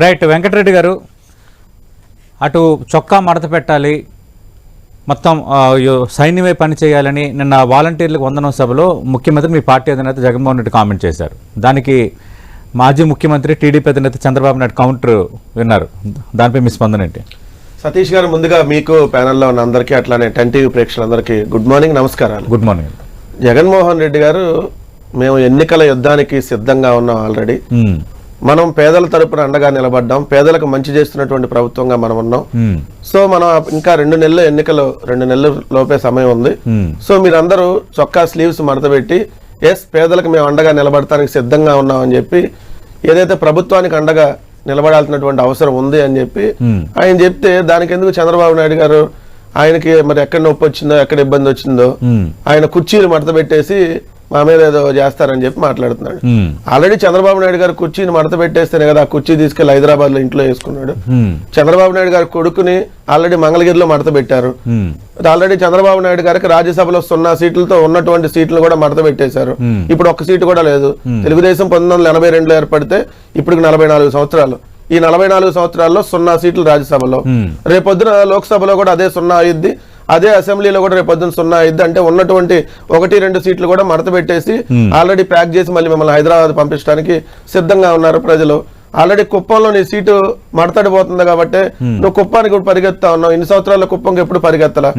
Right Venkatareddy గారు అటు చొక్కా మడత పెట్టాలి మొత్తం సైన్యమే పని చేయాలని నిన్న వాలంటీర్లకు వందనం సభలో ముఖ్యమంత్రి మీ పార్టీ అధినేత జగన్మోహన్ రెడ్డి కామెంట్ చేశారు. దానికి మాజీ ముఖ్యమంత్రి టీడీపీ అధినేత చంద్రబాబు నాయుడు కౌంటర్ విన్నారు. దానిపై మీ స్పందన ఏంటి? సతీష్ గారు, ముందుగా మీకు ప్యానెల్లో ఉన్న అందరికీ అట్లానే 10 టీవీ ప్రేక్షకులందరికీ గుడ్ మార్నింగ్, నమస్కారాలు. Good morning. జగన్మోహన్ రెడ్డి గారు, మేము ఎన్నికల యుద్ధానికి సిద్ధంగా ఉన్నాం. ఆల్రెడీ మనం పేదల తరపున అండగా నిలబడ్డాం. పేదలకు మంచి చేస్తున్నటువంటి ప్రభుత్వంగా మనం ఉన్నాం. సో మనం ఇంకా 2 నెలలు ఎన్నికలు, 2 నెలల లోపే సమయం ఉంది. సో మీరందరూ చొక్కా స్లీవ్స్ మడతపెట్టి పేదలకు మేము అండగా నిలబడటానికి సిద్ధంగా ఉన్నాం అని చెప్పి, ఏదైతే ప్రభుత్వానికి అండగా నిలబడాల్సినటువంటి అవసరం ఉంది అని చెప్పి ఆయన చెప్తే, దానికి ఎందుకు చంద్రబాబు నాయుడు గారు ఆయనకి మరి ఎక్కడ నొప్పి వచ్చిందో, ఎక్కడ ఇబ్బంది వచ్చిందో ఆయన కుర్చీలు మడత పెట్టేసి మా మీద ఏదో చేస్తారని చెప్పి మాట్లాడుతున్నాడు. ఆల్రెడీ చంద్రబాబు నాయుడు గారు కుర్చీని మడత పెట్టేస్తేనే కదా ఆ కుర్చీ తీసుకెళ్లి హైదరాబాద్ లో ఇంట్లో వేసుకున్నాడు. చంద్రబాబు నాయుడు గారి కొడుకుని ఆల్రెడీ మంగళగిరిలో మడత పెట్టారు. ఆల్రెడీ చంద్రబాబు నాయుడు గారికి రాజ్యసభలో 0 సీట్లతో ఉన్నటువంటి సీట్లు కూడా మడత పెట్టేశారు. ఇప్పుడు 1 సీటు కూడా లేదు. తెలుగుదేశం 1982లో ఏర్పడితే ఇప్పుడు 44 సంవత్సరాలు. ఈ 44 సంవత్సరాల్లో 0 సీట్లు రాజ్యసభలో. రేపొద్దున లోక్సభలో కూడా అదే 0 అయ్యిద్ది. అదే అసెంబ్లీలో కూడా రేపొద్దున 0 అయ్యిద్ది. అంటే ఉన్నటువంటి 1-2 సీట్లు కూడా మడత పెట్టేసి ఆల్రెడీ ప్యాక్ చేసి మళ్ళీ మిమ్మల్ని హైదరాబాద్ పంపించడానికి సిద్ధంగా ఉన్నారు ప్రజలు. ఆల్రెడీ కుప్పంలో నీ సీటు మడతడిపోతుంది కాబట్టి నువ్వు కుప్పానికి కూడా పరిగెత్తా ఉన్నావు. ఇన్ని సంవత్సరాల కుప్పంకి ఎప్పుడు పరిగెత్తలా.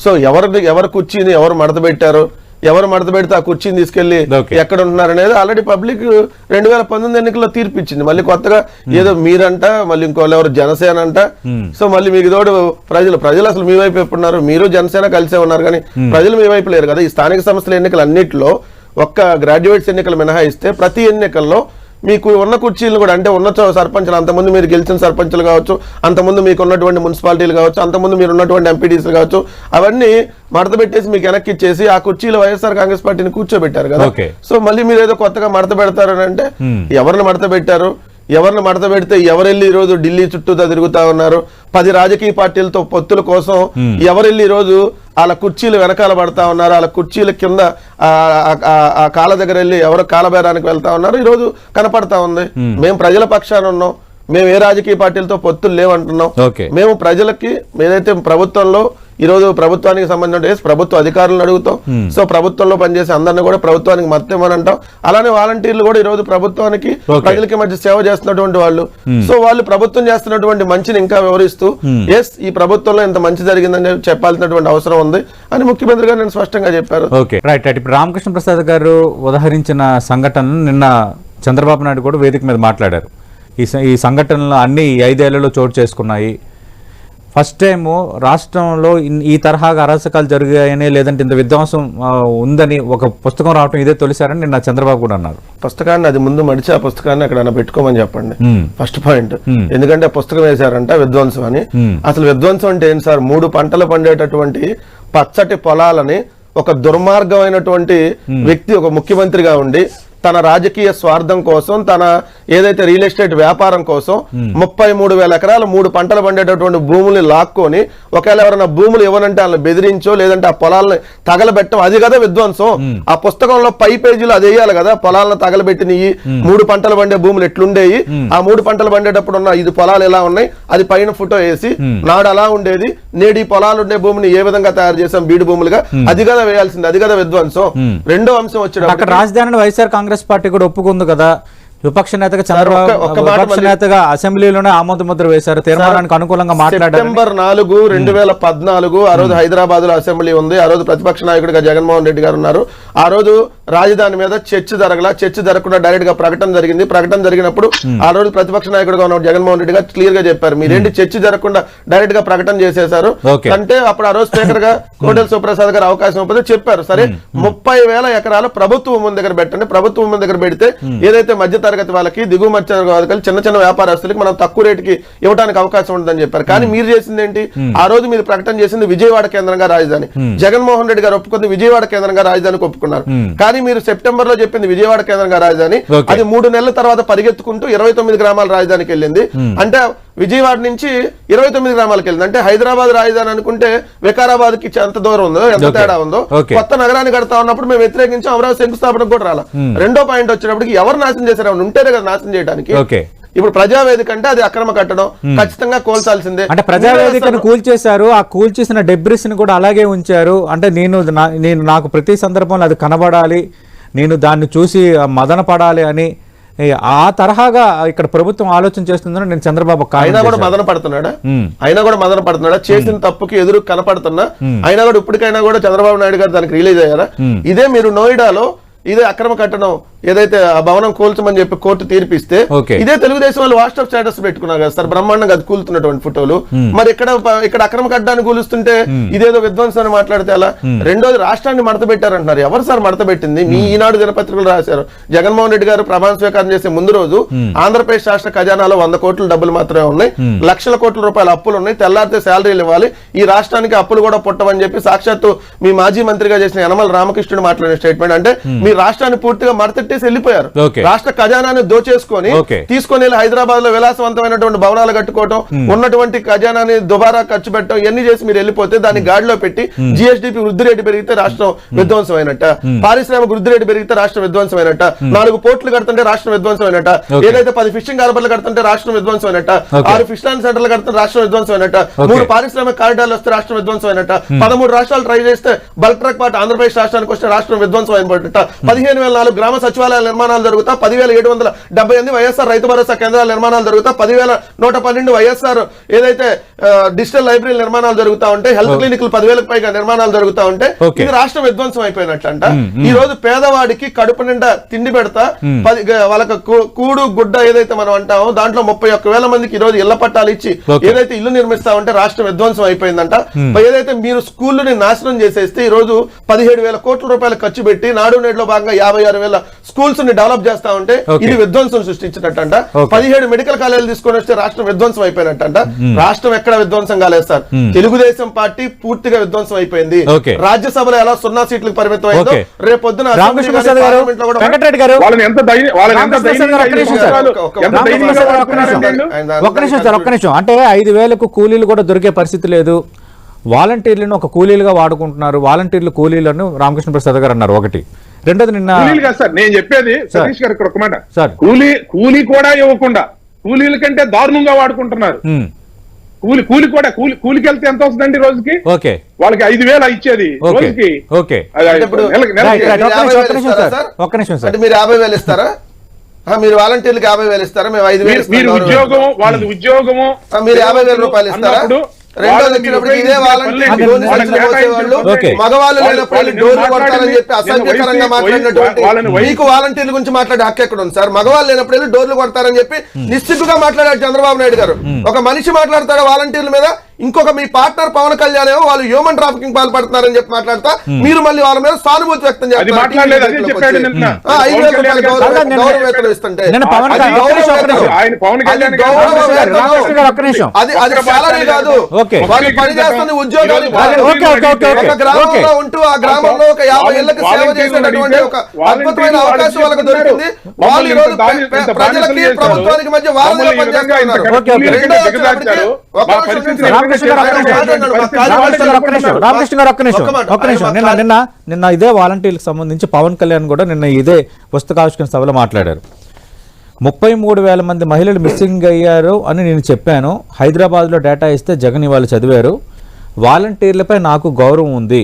సో ఎవరు కుర్చీని ఎవరు మడత పెట్టారు, ఎవరు మడత పెడితే ఆ కుర్చీని తీసుకెళ్లి ఎక్కడ ఉంటున్నారు అనేది ఆల్రెడీ పబ్లిక్ 2019 ఎన్నికల్లో తీర్పిచ్చింది. మళ్ళీ కొత్తగా ఏదో మీరంట, మళ్ళీ ఇంకోళ్ళు ఎవరు జనసేన అంట. సో మళ్ళీ మీకు తోడు ప్రజలు అసలు మీ వైపు ఎప్పుడున్నారు? మీరు జనసేన కలిసే ఉన్నారు, కానీ ప్రజలు మీ వైపు లేరు కదా. ఈ స్థానిక సంస్థల ఎన్నికలు అన్నింటిలో ఒక్క గ్రాడ్యుయేట్స్ ఎన్నికలు మినహాయిస్తే ప్రతి ఎన్నికల్లో మీకు ఉన్న కుర్చీలు కూడా, అంటే ఉన్న సర్పంచులు, అంతకుముందు మీరు గెలిచిన సర్పంచులు కావచ్చు, అంతకుముందు మీకు ఉన్నటువంటి మున్సిపాలిటీలు కావచ్చు, అంతకుముందు మీరు ఉన్నటువంటి ఎంపీడీసీలు కావచ్చు, అవన్నీ మడత పెట్టేసి మీకు వెనక్కి ఇచ్చేసి ఆ కుర్చీలో వైఎస్ఆర్ కాంగ్రెస్ పార్టీని కూర్చోబెట్టారు కదా. సో మళ్ళీ మీరు ఏదో కొత్తగా మడత పెడతారని అంటే, ఎవరిని మడత పెట్టారు? ఎవరిని మడత పెడితే ఎవరెళ్ళి ఈ రోజు ఢిల్లీ చుట్టూతా తిరుగుతా ఉన్నారు? 10 రాజకీయ పార్టీలతో పొత్తుల కోసం ఎవరెళ్ళి ఈ రోజు వాళ్ళ కుర్చీలు వెనకాల పడతా ఉన్నారు? వాళ్ళ కుర్చీల కింద ఆ కాళ్ళ దగ్గర వెళ్ళి ఎవరు కాలబేరానికి వెళ్తా ఉన్నారు? ఈ రోజు కనపడతా ఉంది. మేము ప్రజల పక్షాన ఉన్నాం. మేము ఏ రాజకీయ పార్టీలతో పొత్తులు లేవంటున్నాం. మేము ప్రజలకి ఏదైతే ప్రభుత్వంలో ఈ రోజు ప్రభుత్వానికి సంబంధించిన ప్రభుత్వ అధికారులను అడుగుతాం. సో ప్రభుత్వంలో పనిచేసే అందరినీ కూడా ప్రభుత్వానికి మద్దతు అంటాం. అలానే వాలంటీర్లు కూడా ఈ రోజు ప్రభుత్వానికి ప్రజలకి మధ్య సేవ చేస్తున్నటువంటి వాళ్ళు. సో వాళ్ళు ప్రభుత్వం చేస్తున్నటువంటి మంచిని ఇంకా వివరిస్తూ ఈ ప్రభుత్వంలో ఇంత మంచి జరిగిందని చెప్పాల్సినటువంటి అవసరం ఉంది అని ముఖ్యమంత్రి గారు నేను స్పష్టంగా చెప్పారు. ఇప్పుడు రామకృష్ణ ప్రసాద్ గారు ఉదహరించిన సంఘటనలు నిన్న చంద్రబాబు నాయుడు కూడా వేదిక మీద మాట్లాడారు. ఈ సంఘటనలు అన్ని 5 ఏళ్లలో చోటు చేసుకున్నాయి. ఫస్ట్ టైం రాష్ట్రంలో ఈ తరహాగా అరాచకాలు జరిగాయని, లేదంటే ఇంత విధ్వంసం ఉందని ఒక పుస్తకం రావటం ఇదే తొలిసారని నిన్న చంద్రబాబు కూడా అన్నారు. పుస్తకాన్ని అది ముందు మడిచి ఆ పుస్తకాన్ని అక్కడ పెట్టుకోమని చెప్పండి, ఫస్ట్ పాయింట్. ఎందుకంటే పుస్తకం వేశారంట విధ్వంసం అని. అసలు విధ్వంసం అంటే ఏంటి సార్? 3 పంటలు పండేటటువంటి పచ్చటి పొలాలని ఒక దుర్మార్గమైనటువంటి వ్యక్తి, ఒక ముఖ్యమంత్రిగా ఉండి తన రాజకీయ స్వార్థం కోసం, తన ఏదైతే రియల్ ఎస్టేట్ వ్యాపారం కోసం 33,000 ఎకరాలు 3 పంటలు పండేటటువంటి భూముల్ని లాక్కొని, ఒకవేళ ఎవరైనా భూములు ఇవ్వనంటే వాళ్ళని బెదిరించో, లేదంటే ఆ పొలాలని తగలబెట్టం, అది కదా విధ్వంసం. ఆ పుస్తకంలో పై పేజీలో అది వేయాలి కదా. పొలాలను తగలబెట్టినవి 3 పంటలు పండే భూములు ఎట్లుండేవి, ఆ 3 పంటలు పండేటప్పుడు ఉన్న 5 పొలాలు ఎలా ఉన్నాయి, అది పైన ఫోటో వేసి నాడు అలా ఉండేది, నేడు ఈ పొలాలు ఉండే భూమిని ఏ విధంగా తయారు చేసాం బీడు భూములుగా, అది కదా వేయాల్సింది, అది కదా విధ్వంసం. రెండో అంశం వచ్చేటప్పుడు రాజధానిని వైఎస్ఆర్ కాంగ్రెస్ పార్టీ కూడా ఒప్పుకుంది కదా. విపక్ష నేతగా చంద్రబాబు, విపక్ష నేతగా అసెంబ్లీలోనే ఆమోద ముద్ర వేశారు, తీర్మానానికి అనుకూలంగా మాట్లాడారు. సెప్టెంబర్ 4, 2014 ఆ రోజు హైదరాబాద్ లో అసెంబ్లీ ఉంది. ఆ రోజు ప్రతిపక్ష నాయకుడిగా జగన్మోహన్ రెడ్డి గారు ఉన్నారు. ఆ రోజు రాజధాని మీద చర్చ జరగకుండా డైరెక్ట్ గా ప్రకటన జరిగింది. ప్రకటన జరిగినప్పుడు ఆ రోజు ప్రతిపక్ష నాయకుడిగా ఉన్న జగన్మోహన్ రెడ్డి గారు క్లియర్ గా చెప్పారు, మీరేంటి చర్చ జరగకుండా డైరెక్ట్ గా ప్రకటన చేసేశారు అంటే. అప్పుడు ఆ రోజు స్పీకర్ గా కోటెల సుప్రసాద్ గారు అవకాశం ఇవ్వకపోతే చెప్పారు, సరే 30,000 ఎకరాలు ప్రభుత్వ భూమి దగ్గర పెట్టండి. ప్రభుత్వ భూమి దగ్గర పెడితే ఏదైతే మధ్య తరగతి వాళ్ళకి, దిగువ మధ్య తరగతి చిన్న వ్యాపారస్తులకి మనం తక్కువ రేటుకి ఇవ్వడానికి అవకాశం ఉంటుందని చెప్పారు. కానీ మీరు చేసింది ఏంటి? ఆ రోజు మీరు ప్రకటన చేసింది విజయవాడ కేంద్రంగా రాజధాని. జగన్మోహన్ రెడ్డి గారు ఒప్పుకుంది విజయవాడ కేంద్రంగా రాజధానికి ఒప్పుకున్నారు. కానీ మీరు సెప్టెంబర్ లో చెప్పింది విజయవాడ కేంద్రంగా రాజధాని, అది 3 నెలల తర్వాత పరిగెత్తుకుంటూ 29 గ్రామాల రాజధానికి వెళ్ళింది. అంటే విజయవాడ నుంచి 29 గ్రామాలకు వెళ్ళింది. అంటే హైదరాబాద్ రాజధాని అనుకుంటే వికారాబాద్ కి ఎంత దూరం ఉందో, ఎంత తేడా ఉందో. కొత్త నగరాన్ని కడతా ఉన్నప్పుడు మేము వ్యతిరేకించి అమరావతి శంకుస్థాపనకు కూడా రాలా. రెండో పాయింట్ వచ్చేటప్పటికి ఎవరు నాశనం చేశారు? ఉంటేనే కదా నాశనం చేయడానికి. ఇప్పుడు ప్రజావేదిక అంటే అది అక్రమ కట్టడం, ఖచ్చితంగా కోల్చాల్సిందే. అంటే ప్రజావేదికను కూల్చేశారు, ఆ కూల్చేసిన డెబ్రిస్ ని కూడా అలాగే ఉంచారు. అంటే నేను నాకు ప్రతి సందర్భంలో అది కనబడాలి, నేను దాన్ని చూసి మదన పడాలి అని ఆ తరహాగా ఇక్కడ ప్రభుత్వం ఆలోచన చేస్తుందని నేను చంద్రబాబు అయినా కూడా మదన పడుతున్నాడా చేసిన తప్పుకి ఎదురు కనపడుతున్నా అయినా కూడా ఇప్పటికైనా కూడా చంద్రబాబు నాయుడు గారు దానికి రిలీజ్ అయ్యారా? ఇదే మీరు నోయిడాలో ఇదే అక్రమ కట్టడం ఏదైతే ఆ భవనం కూల్చమని చెప్పి కోర్టు తీర్పిస్తే ఇదే తెలుగుదేశం వాళ్ళు వాట్సాప్ స్టేటస్ పెట్టుకున్నారు కదా సార్, బ్రహ్మాండంగా అది కూలుతున్నటువంటి ఫోటోలు. మరి ఇక్కడ అక్రమ కట్టడాన్ని కూలుస్తుంటే ఇదేదో విధ్వంసం మాట్లాడితే అలా. రెండోది రాష్ట్రాన్ని మడత పెట్టారంటున్నారు. ఎవరు సార్ మడత పెట్టింది? మీ ఈనాడు దినపత్రికలు రాశారు. జగన్మోహన్ రెడ్డి గారు ప్రమాణ స్వీకారం చేసే ముందు రోజు ఆంధ్రప్రదేశ్ రాష్ట్ర ఖజానాలో 100 కోట్ల డబ్బులు మాత్రమే ఉన్నాయి, లక్షల కోట్ల రూపాయల అప్పులు ఉన్నాయి, తెల్లారితే శాలరీలు ఇవ్వాలి, ఈ రాష్ట్రానికి అప్పులు కూడా పుట్టవని చెప్పి సాక్షాత్తు మీ మాజీ మంత్రిగా చేసిన యనమల రామకృష్ణుడు మాట్లాడిన స్టేట్మెంట్. అంటే మీ రాష్ట్రాన్ని పూర్తిగా మడతెట్టేసి వెళ్ళిపోయారు. రాష్ట్ర ఖజానాన్ని దోచేసుకొని తీసుకొని హైదరాబాద్ లో విలాసవంతమైనటువంటి భవనాలు కట్టుకోవడం, ఉన్నటువంటి ఖజానాన్ని దుబారా ఖర్చు పెట్టడం, ఇవన్నీ చేసి మీరు వెళ్ళిపోతే దాన్ని గాడిలో పెట్టి జిఎస్డిపి వృద్ధి రేటు పెరిగితే రాష్ట్రం విధ్వంసం అయినట్ట, పారిశ్రామిక వృద్ధి రేటు పెరిగితే రాష్ట్రం విధ్వంసం అయినట్ట, 4 పోర్టులు కడుతుంటే రాష్ట్రం విధ్వంసం అయినట్ట, ఏదైతే 10 ఫిషింగ్ హార్బర్లు కడుతుంటే రాష్ట్రం విధ్వంసం అయినట్ట, 6 ఫిష్ ల్యాండ్ సెంటర్లు కడుతుంటే రాష్ట్రం విధ్వంసం అయినట్ట, 3 పారిశ్రామిక కారిడార్లు వస్తే రాష్ట్రం విధ్వంసం అయినట్ట, 13 రాష్ట్రాలు ట్రై చేస్తే బల్క్ ట్రక్ పాటు ఆంధ్రప్రదేశ్ రాష్ట్రానికి వస్తే రాష్ట్రం విధ్వంసం అయినట్ట, 15,004 గ్రామ సచివాలయాల నిర్మాణాలు జరుగుతా, 10,778 వైఎస్ఆర్ రైతు భరోసా కేంద్రాల నిర్మాణాలు జరుగుతా, 10,112 వైఎస్ఆర్ ఏదైతే డిజిటల్ లైబ్రరీ నిర్మాణాలు జరుగుతా ఉంటే, హెల్త్ క్లినిక్లు 10,000కు పైగా నిర్మాణాలు జరుగుతా ఉంటే ఇది రాష్ట్రం విధ్వంసం అయిపోయినట్లంట. ఈ రోజు పేదవాడికి కడుపు నిండా తిండి పెడతా, వాళ్ళకి కూడు గుడ్డ ఏదైతే మనం అంటామో దాంట్లో 31,000 మందికి ఈ రోజు ఇళ్ల పట్టాలు ఇచ్చి ఏదైతే ఇల్లు నిర్మిస్తా ఉంటే రాష్ట్రం విధ్వంసం అయిపోయిందంట. ఏదైతే మీరు స్కూళ్ళని నాశనం చేసేస్తే ఈ రోజు 17,000 కోట్ల రూపాయలు ఖర్చు పెట్టి నాడు నేడులో భాగంగా 56,000 స్కూల్స్ ని డెవలప్ చేస్తా ఉంటే ఇది విధ్వంసం సృష్టించినట్టంట. 17 మెడికల్ కాలేజీలు తీసుకొని వస్తే రాష్ట్రం విధ్వంసం అయిపోయినట్టంట. రాష్ట్రం ఎక్కడ విధ్వంసం కాలేదు సార్, తెలుగుదేశం పార్టీ పూర్తిగా విధ్వంసం అయిపోయింది. రాజ్యసభలో ఎలా 0 సీట్లకు పరిమితం అయిందో రేపొద్దున అంటే 5,000కు కూలీలు కూడా దొరికే పరిస్థితి లేదు, వాలంటీర్లను ఒక కూలీలుగా వాడుకుంటున్నారు, వాలంటీర్లు కూలీలను రామకృష్ణ ప్రసాద్ గారు అన్నారు. ఒకటి. రెండోది నిన్న నేను చెప్పేది సతీష్ గారు ఇక్కడ ఒక మాట, కూలీ కూడా ఇవ్వకుండా కూలీల కంటే దారుణంగా వాడుకుంటున్నారు. కూలికి వెళ్తే ఎంత వస్తుందండి రోజుకి? వాళ్ళకి 5,000 ఇచ్చేది రోజుకి. ఒక్క నిమిషం సార్, మీరు 50,000 ఇస్తారా? మీరు వాలంటీర్లకు 50,000 ఇస్తారా? మేము 5,000. మీరు ఉద్యోగం, వాళ్ళది ఉద్యోగము, మీరు 50,000 రూపాయలు ఇస్తారా? రెండోది వచ్చినప్పుడు ఇదే మగవాళ్ళు లేనప్పుడు డోర్లు కొడతారని చెప్పి అసభ్యకరంగా మాట్లాడినటువంటి మీకు వాలంటీర్ల గురించి మాట్లాడే హక్కు ఎక్కడ ఉంది సార్? మగవాళ్ళు లేనప్పుడు డోర్లు కొడతారని చెప్పి నిశ్చితుగా మాట్లాడారు చంద్రబాబు నాయుడు గారు. ఒక మనిషి మాట్లాడతాడు వాలంటీర్ల మీద, ఇంకొక మీ పార్ట్నర్ పవన్ కళ్యాణ్ ఏమో వాళ్ళు హ్యూమన్ ట్రాఫికింగ్ పాల్పడుతున్నారని చెప్పి మాట్లాడతా మీరు మళ్ళీ వాళ్ళ మీద సానుభూతి వ్యక్తం చేస్తారు. 5,000 రూపాయలు గౌరవ వేతనం ఇస్తుంటే అది సాలరీ కాదు, వాళ్ళు పని చేస్తున్న ఉద్యోగాలు. ఒక గ్రామంలో ఉంటూ ఆ గ్రామంలో ఒక 50 ఏళ్లకు సేవ చేసేటటువంటి ఒక అద్భుతమైన అవకాశం వాళ్ళకి దొరికింది. వాళ్ళు ఈ రోజు ప్రజలకి ప్రభుత్వానికి మధ్య వాళ్ళ పనిచేస్తున్నారు. నిన్న ఇదే వాలంటీర్లకు సంబంధించి పవన్ కళ్యాణ్ కూడా నిన్న ఇదే పుస్తకావిష్కరణ సభలో మాట్లాడారు. 33,000 మంది మహిళలు మిస్సింగ్ అయ్యారు అని నేను చెప్పాను. హైదరాబాద్లో డేటా ఇస్తే జగన్ ఇవాళ చదివారు. వాలంటీర్లపై నాకు గౌరవం ఉంది,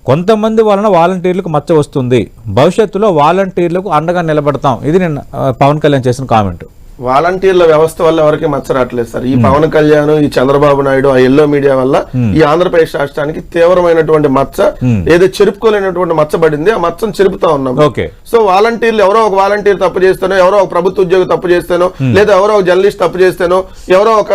కొంతమంది వలన వాలంటీర్లకు మచ్చ వస్తుంది, భవిష్యత్తులో వాలంటీర్లకు అండగా నిలబడతాం. ఇది నిన్న పవన్ కళ్యాణ్ చేసిన కామెంట్. వాలంటీర్ల వ్యవస్థ వల్ల ఎవరికి మచ్చ రావట్లేదు సార్. ఈ పవన్ కళ్యాణ్, ఈ చంద్రబాబు నాయుడు, ఆ ఎల్లో మీడియా వల్ల ఈ ఆంధ్రప్రదేశ్ రాష్ట్రానికి తీవ్రమైనటువంటి మచ్చ, ఏదో చెరుపుకోలేనటువంటి మచ్చ పడింది. ఆ మచ్చను చెరుపుతా ఉన్నాం. సో వాలంటీర్లు ఎవరో ఒక వాలంటీర్ తప్పు చేస్తానో, ఎవరో ఒక ప్రభుత్వ ఉద్యోగి తప్పు చేస్తానో, లేదా ఎవరో ఒక జర్నలిస్ట్ తప్పు చేస్తానో, ఎవరో ఒక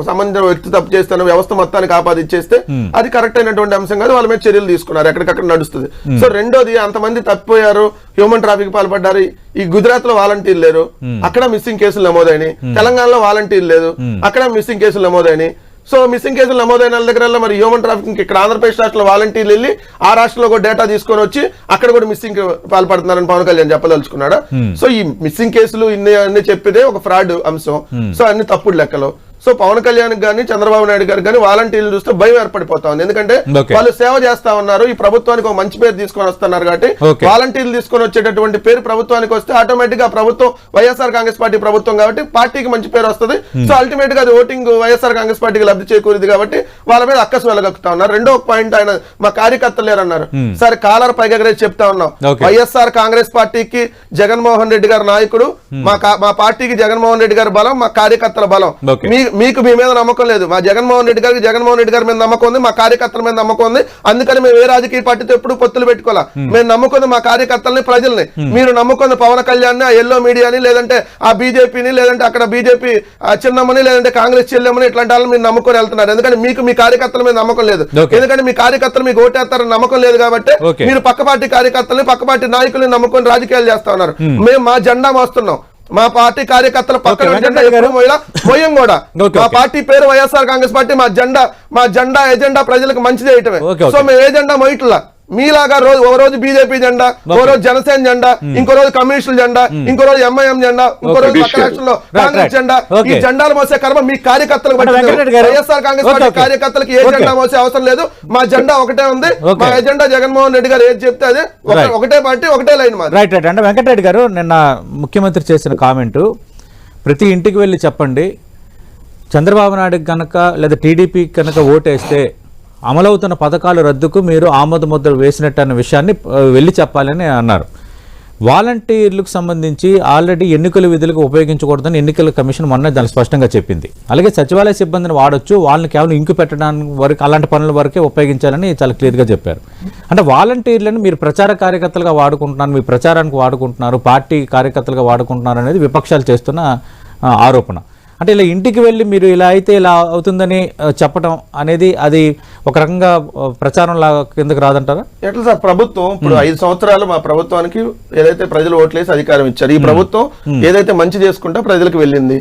సంబంధించిన వ్యక్తి తప్పు చేస్తానో వ్యవస్థ మొత్తానికి ఆపాదించేస్తే అది కరెక్ట్ అయినటువంటి అంశం కాదు. వాళ్ళ మీద చర్యలు తీసుకున్నారు, ఎక్కడికక్కడ నడుస్తుంది. సో రెండోది, అంతమంది తప్పిపోయారు, హ్యూమన్ ట్రాఫిక్ పాల్పడ్డారు. ఈ గుజరాత్ లో వాలంటీర్ లేరు, అక్కడ మిస్సింగ్ కేసులు నమోదైనాయి. తెలంగాణలో వాలంటీర్ లేదు, అక్కడ మిస్సింగ్ కేసులు నమోదైనాయి. సో మిస్సింగ్ కేసులు నమోదైన వాళ్ళ దగ్గర మరి హ్యూమన్ ట్రాఫికింగ్ ఇక్కడ ఆంధ్రప్రదేశ్ రాష్ట్రంలో వాలంటీర్లు వెళ్ళి ఆ రాష్ట్రంలో కూడా డేటా తీసుకొని వచ్చి అక్కడ కూడా మిస్సింగ్ పాల్పడుతున్నారని పవన్ కళ్యాణ్ చెప్పదలుచుకున్నాడా? సో ఈ మిస్సింగ్ కేసులు ఇన్ని చెప్పితే ఒక ఫ్రాడ్ అంశం. సో అన్ని తప్పుడు లెక్కలు. సో పవన్ కళ్యాణ్ గాని చంద్రబాబు నాయుడు గారు కానీ వాలంటీర్లు చూస్తే భయం ఏర్పడిపోతా ఉంది. ఎందుకంటే వాళ్ళు సేవ చేస్తా ఉన్నారు, ఈ ప్రభుత్వానికి ఒక మంచి పేరు తీసుకొని వస్తున్నారు కాబట్టి వాలంటీర్లు తీసుకొని వచ్చేటటువంటి పేరు ప్రభుత్వానికి వస్తే ఆటోమేటిక్ గా ప్రభుత్వం వైఎస్ఆర్ కాంగ్రెస్ పార్టీ ప్రభుత్వం కాబట్టి పార్టీకి మంచి పేరు వస్తుంది. సో అల్టిమేట్ గా అది ఓటింగ్ వైఎస్ఆర్ కాంగ్రెస్ పార్టీకి లబ్ధి చేకూరింది కాబట్టి వాళ్ళ మీద అక్కసు వెళ్ళగలుగుతా ఉన్నారు. రెండో పాయింట్ ఆయన మా కార్యకర్తలు లేరన్నారు. సరే కాలర్ పైగా చెప్తా ఉన్నాం, వైఎస్ఆర్ కాంగ్రెస్ పార్టీకి జగన్మోహన్ రెడ్డి గారు నాయకుడు, మా పార్టీకి జగన్మోహన్ రెడ్డి గారి బలం, మా కార్యకర్తల బలం. మీకు మీ మీద నమ్మకం లేదు, మా జగన్మోహన్ రెడ్డి గారి మీద నమ్మకం ఉంది, మా కార్యకర్తల మీద నమ్మకం ఉంది. అందుకని మేము ఏ రాజకీయ పార్టీతో ఎప్పుడు పొత్తులు పెట్టుకోవాలా. మేము నమ్ముకుంది మా కార్యకర్తల్ని, ప్రజల్ని. మీరు నమ్ముకుంది పవన్ కళ్యాణ్ ని, ఎల్లో మీడియాని, లేదంటే ఆ బీజేపీని, లేదంటే అక్కడ బీజేపీ చిన్నమ్మని, లేదంటే కాంగ్రెస్ చెల్లెమ్మని, ఇట్లాంటి వాళ్ళని మీరు నమ్ముకొని వెళ్తున్నారు. ఎందుకంటే మీకు మీ కార్యకర్తల మీద నమ్మకం లేదు. ఎందుకంటే మీ కార్యకర్తలు మీకు ఓటేస్తారని నమ్మకం లేదు కాబట్టి మీరు పక్క పార్టీ కార్యకర్తల్ని, పక్క పార్టీ నాయకుల్ని నమ్ముకొని రాజకీయాలు చేస్తా ఉన్నారు. మేము మా జెండా మోస్తున్నాం, మా పార్టీ కార్యకర్తల పక్కన పోయం కూడా. మా పార్టీ పేరు వైఎస్ఆర్ కాంగ్రెస్ పార్టీ, మా జెండా ఎజెండా ప్రజలకు మంచి చేయటమే. సో మేము ఏ జెండా మోయట్లా మీలాగా ఒక రోజు బీజేపీ జెండా, ఓ రోజు జనసేన జెండా, ఇంకో రోజు కమ్యూనిస్టుల జెండా, ఇంకో రోజు ఎంఐఎం జెండా, ఇంకో రోజు పక్క రాష్ట్రంలో కాంగ్రెస్ జెండా. ఈ జెండాలు మోసే కర్మ మీ కార్యకర్తలకు. వైఎస్ఆర్ కాంగ్రెస్ పార్టీ కార్యకర్తలకు ఏ జెండా మోసే అవసరం లేదు. మా జెండా ఒకటే ఉంది, మా ఎజెండా జగన్మోహన్ రెడ్డి గారు ఏది చెప్తే అదే, ఒకటే పార్టీ ఒకటే లైన్. Right right. అంటే వెంకటరెడ్డి గారు నిన్న ముఖ్యమంత్రి చేసిన కామెంటు, ప్రతి ఇంటికి వెళ్ళి చెప్పండి చంద్రబాబు నాయుడు కనుక లేదా టీడీపీ కనుక ఓటేస్తే అమలవుతున్న పథకాల రద్దుకు మీరు ఆమోద ముద్ర వేసినట్టు అన్న విషయాన్ని వెళ్ళి చెప్పాలని అన్నారు. వాలంటీర్లకు సంబంధించి ఆల్రెడీ ఎన్నికల విధులకు ఉపయోగించకూడదని ఎన్నికల కమిషన్ మొన్న దాన్ని స్పష్టంగా చెప్పింది. అలాగే సచివాలయ సిబ్బందిని వాడొచ్చు, వాళ్ళని కేవలం ఇంకు పెట్టడానికి వరకు, అలాంటి పనుల వరకే ఉపయోగించాలని చాలా క్లియర్గా చెప్పారు. అంటే వాలంటీర్లను మీరు ప్రచార కార్యకర్తలుగా వాడుకుంటున్నారు, మీ ప్రచారానికి వాడుకుంటున్నారు, పార్టీ కార్యకర్తలుగా వాడుకుంటున్నారు అనేది విపక్షాలు చేస్తున్న ఆరోపణ. అంటే ఇలా ఇంటికి వెళ్ళి మీరు ఇలా అయితే ఇలా అవుతుందని చెప్పడం అనేది అది ఒక రకంగా ప్రచారం లాగా కిందకి రాదంటారా? ఎట్లా సార్, ప్రభుత్వం ఇప్పుడు 5 సంవత్సరాలు మా ప్రభుత్వానికి ఏదైతే ప్రజలు ఓట్లేసి అధికారం ఇచ్చారు, ఈ ప్రభుత్వం ఏదైతే మంచి చేసుకుంటే ప్రజలకు వెళ్ళింది.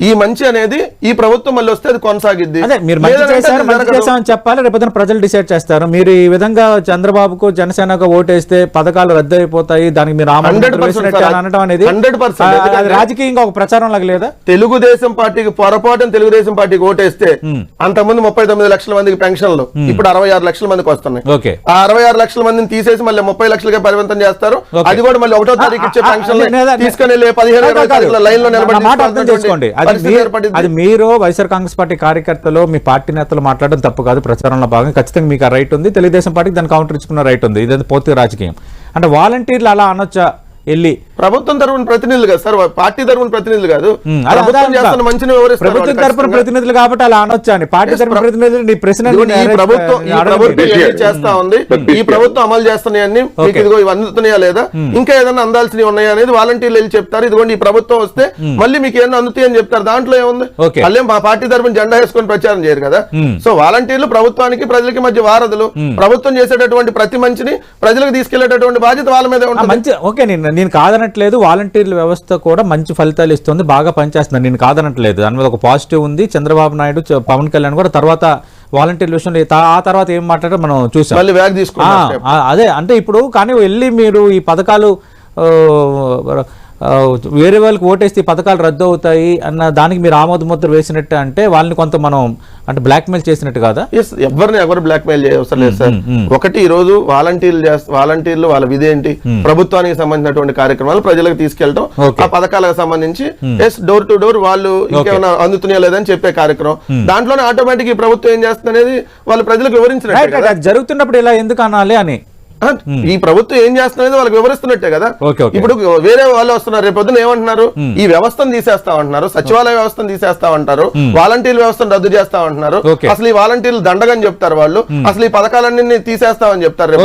ఈ మంచి అనేది ఈ ప్రభుత్వం మళ్ళీ వస్తే అది కొనసాగిద్ది. అదే మీరు మంచి చేశామని చెప్పాలి, రేపొద్దున ప్రజలు డిసైడ్ చేస్తారు. మీరు ఈ విధంగా చంద్రబాబుకు జనసేనకు ఓటేస్తే పథకాలు రద్దు అయిపోతాయి, దానికి మీరు అనడం అనేది 100% రాజకీయంగా ఒక ప్రచారం లాగా లేదా? తెలుగుదేశం పార్టీకి పొరపాటున తెలుగుదేశం పార్టీకి ఓటేస్తే అంతకుముందు 39 లక్షల మందికి పెన్షన్లు ఇప్పుడు 66 లక్షల మందికి వస్తున్నాయి. ఆ 66 లక్షల మందిని తీసేసి మళ్ళీ 30 లక్షలుగా పరిమితం చేస్తారు. అది కూడా మళ్ళీ 1వ తారీఖు ఇచ్చే పెన్షన్ తీసుకుని 15 లైన్ లో నిలబడి. అది మీరు వైఎస్ఆర్ కాంగ్రెస్ పార్టీ కార్యకర్తలు, మీ పార్టీ నేతలు మాట్లాడడం తప్పు కాదు, ప్రచారంలో భాగంగా ఖచ్చితంగా మీకు ఆ రైట్ ఉంది. తెలుగుదేశం పార్టీకి దాన్ని కౌంటర్ ఇచ్చుకున్న రైట్ ఉంది. ఇదంతా పూర్తిగా రాజకీయం. అంటే వాలంటీర్లు అలా అనొచ్చా? వెళ్ళి ప్రభుత్వం తరపున ప్రతినిధులు కాదు సార్, పార్టీ తరపున ప్రతినిధులు కాదు, ప్రభుత్వం తరపున ప్రతినిధులు కాబట్టి అలా అనొచ్చా అని. పార్టీ తరపున ప్రతినిధులు చేస్తా ఉంది, ఈ ప్రభుత్వం అమలు చేస్తున్నాయని ఇదిగో ఇవి అందుతున్నాయా లేదా, ఇంకా ఏదైనా అందాల్సినవి ఉన్నాయా అనేది వాలంటీర్లు వెళ్ళి చెప్తారు. ఇదిగోండి ఈ ప్రభుత్వం వస్తే మళ్ళీ మీకు ఏమన్నా అందుతాయి అని చెప్తారు. దాంట్లో ఏముంది, మళ్ళీ మా పార్టీ తరపున జెండా వేసుకొని ప్రచారం చేయరు కదా. సో వాలంటీర్లు ప్రభుత్వానికి ప్రజలకి మధ్య వారధులు. ప్రభుత్వం చేసేటటువంటి ప్రతి మంచిని ప్రజలకు తీసుకెళ్లేటటువంటి బాధ్యత వాళ్ళ మీద ఉంటుంది. ఓకే, నేను కాదనట్లేదు, వాలంటీర్ల వ్యవస్థ కూడా మంచి ఫలితాలు ఇస్తుంది, బాగా పనిచేస్తుంది, నేను కాదనట్లేదు. దాని మీద ఒక పాజిటివ్ ఉంది. చంద్రబాబు నాయుడు, పవన్ కళ్యాణ్ కూడా తర్వాత వాలంటీర్ల విషయంలో ఆ తర్వాత ఏం మాట్లాడారో మనం చూసాం. అదే అంటే ఇప్పుడు కానీ వెళ్ళి మీరు ఈ పథకాలు వేరే వాళ్ళకి ఓటేస్తే పథకాలు రద్దు అవుతాయి అన్న దానికి మీరు ఆమోద ముద్ర వేసినట్టు అంటే వాళ్ళని కొంత మనం అంటే బ్లాక్మెయిల్ చేసినట్టు కాదా? ఎవరు బ్లాక్మెయిల్ చేయవసరం లేదు సార్. ఒకటి ఈ రోజు వాలంటీర్లు వాళ్ళ విధి ఏంటి, ప్రభుత్వానికి సంబంధించినటువంటి కార్యక్రమాలు ప్రజలకు తీసుకెళ్తాం, ఆ పథకాలకు సంబంధించి డోర్ టు డోర్ వాళ్ళు ఇంకేమైనా అందుతున్నాయా లేదని చెప్పే కార్యక్రమం. దాంట్లోనే ఆటోమేటిక్ ఈ ప్రభుత్వం ఏం చేస్తుంది అనేది వాళ్ళు ప్రజలకు వివరించినట్టు. జరుగుతున్నప్పుడు ఇలా ఎందుకు అనాలి అని ఈ ప్రభుత్వం ఏం చేస్తున్నది వాళ్ళకి వివరిస్తున్నట్టే కదా. ఇప్పుడు వేరే వాళ్ళు వస్తున్నారు, రేపు పొద్దున ఏమంటున్నారు, ఈ వ్యవస్థను తీసేస్తామంటున్నారు, సచివాలయ వ్యవస్థను తీసేస్తామంటారు, వాలంటీర్ వ్యవస్థను రద్దు చేస్తామంటున్నారు. అసలు ఈ వాలంటీర్లు దండగని చెప్తారు వాళ్ళు, అసలు ఈ పథకాలన్నీ తీసేస్తామని చెప్తారు.